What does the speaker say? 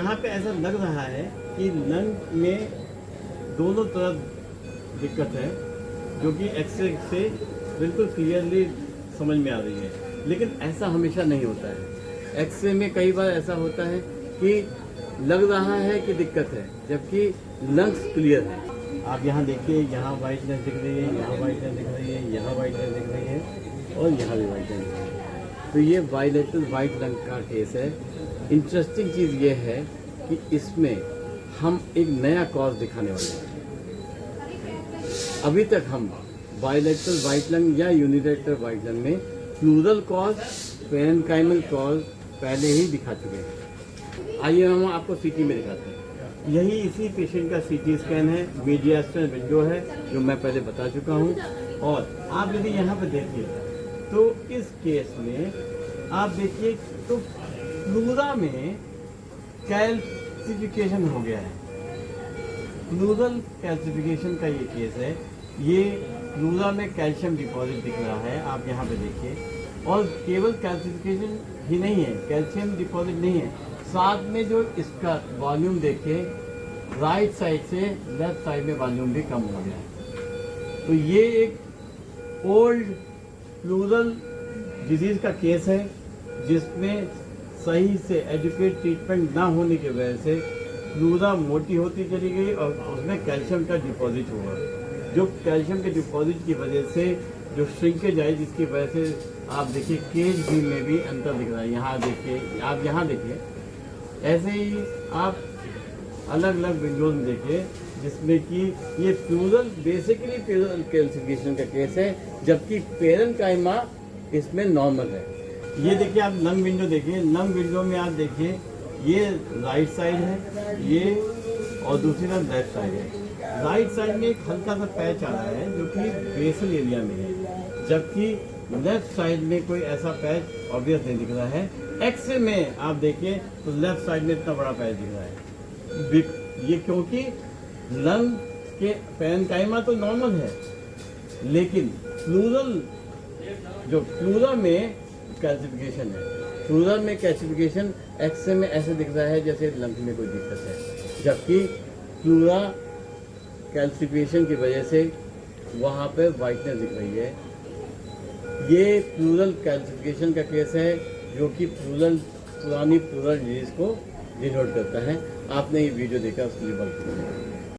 यहाँ पे ऐसा लग रहा है कि लंग में दोनों तरफ दिक्कत है, जो कि एक्सरे से बिल्कुल क्लियरली समझ में आ रही है, लेकिन ऐसा हमेशा नहीं होता है। एक्सरे में कई बार ऐसा होता है कि लग रहा है कि दिक्कत है, जबकि लंग्स क्लियर है। आप यहाँ देखिए, यहाँ वाइटनेस दिख रही है, यहाँ वाइटनेस दिख रही है, यहाँ वाइटनेस दिख रही है और यहाँ भी वाइटनेस दिख रही है। तो ये बाइलेटरल वाइट लंग का केस है। इंटरेस्टिंग चीज़ ये है कि इसमें हम एक नया कॉज दिखाने वाले हैं। अभी तक हम बाइलेटरल वाइट लंग या यूनिलैटरल वाइट लंग में प्लूरल कॉज, पेरेन्काइमल कॉज पहले ही दिखा चुके हैं। आइए हम आपको सीटी में दिखाते हैं। यही इसी पेशेंट का सीटी स्कैन है, मीडियास्टल विंडो है, जो मैं पहले बता चुका हूँ। और आप यदि यहाँ पे देखिए तो इस केस में आप देखिए तो प्लूरा में कैल्सिफिकेशन हो गया है। प्लूरल कैल्सिफिकेशन का ये केस है। ये प्लूरा में कैल्शियम डिपॉजिट दिख रहा है, आप यहाँ पे देखिए। और केवल कैल्सिफिकेशन ही नहीं है, कैल्शियम डिपॉजिट नहीं है, साथ में जो इसका वॉल्यूम देखिए, राइट साइड से लेफ्ट साइड में वॉल्यूम भी कम हो गया है। तो ये एक ओल्ड प्लूरल डिजीज का केस है, जिसमें सही से एडुकेट ट्रीटमेंट ना होने की वजह से प्लूरा मोटी होती चली गई और उसमें कैल्शियम का डिपॉजिट हुआ। जो कैल्शियम के डिपॉजिट की वजह से जो श्रिंकेज आई, जिसकी वजह से आप देखिए केज भी में भी अंतर दिख रहा है। यहाँ देखिए, आप यहाँ देखिए, ऐसे ही आप अलग अलग विंडोज में देखिए, जिसमें कि ये प्लूरल बेसिकली प्लूरल कैल्सिफिकेशन का केस है, जबकि पेरेन्काइमा इसमें नॉर्मल है। ये देखिए, आप लंग विंडो देखिए, लंग विंडो में आप देखिए ये राइट साइड है, ये और दूसरी तरफ लेफ्ट साइड है। राइट साइड में एक हल्का सा पैच आ रहा है जो कि बेसल एरिया में है, जबकि लेफ्ट साइड में कोई ऐसा पैच ऑब्वियस नहीं दिख रहा है। एक्सरे में आप देखिए तो लेफ्ट साइड में इतना बड़ा पैच दिख रहा है। ये क्योंकि लंग के पेरेन्काइमा तो नॉर्मल है, लेकिन प्लूरल जो प्लूरा में कैल्सिफिकेशन है, प्लूरा में कैल्सिफिकेशन एक्सरे में ऐसे दिख रहा है जैसे लंग में कोई दिक्कत है, जबकि प्लूरा कैल्सिफिकेशन की वजह से वहाँ पे वाइटनेस दिख रही है। ये प्लूरल कैल्सिफिकेशन का केस है, जो कि पुरानी प्लूरल डिजीज को डिनोट करता है। आपने ये वीडियो देखा, उसके लिए बहुत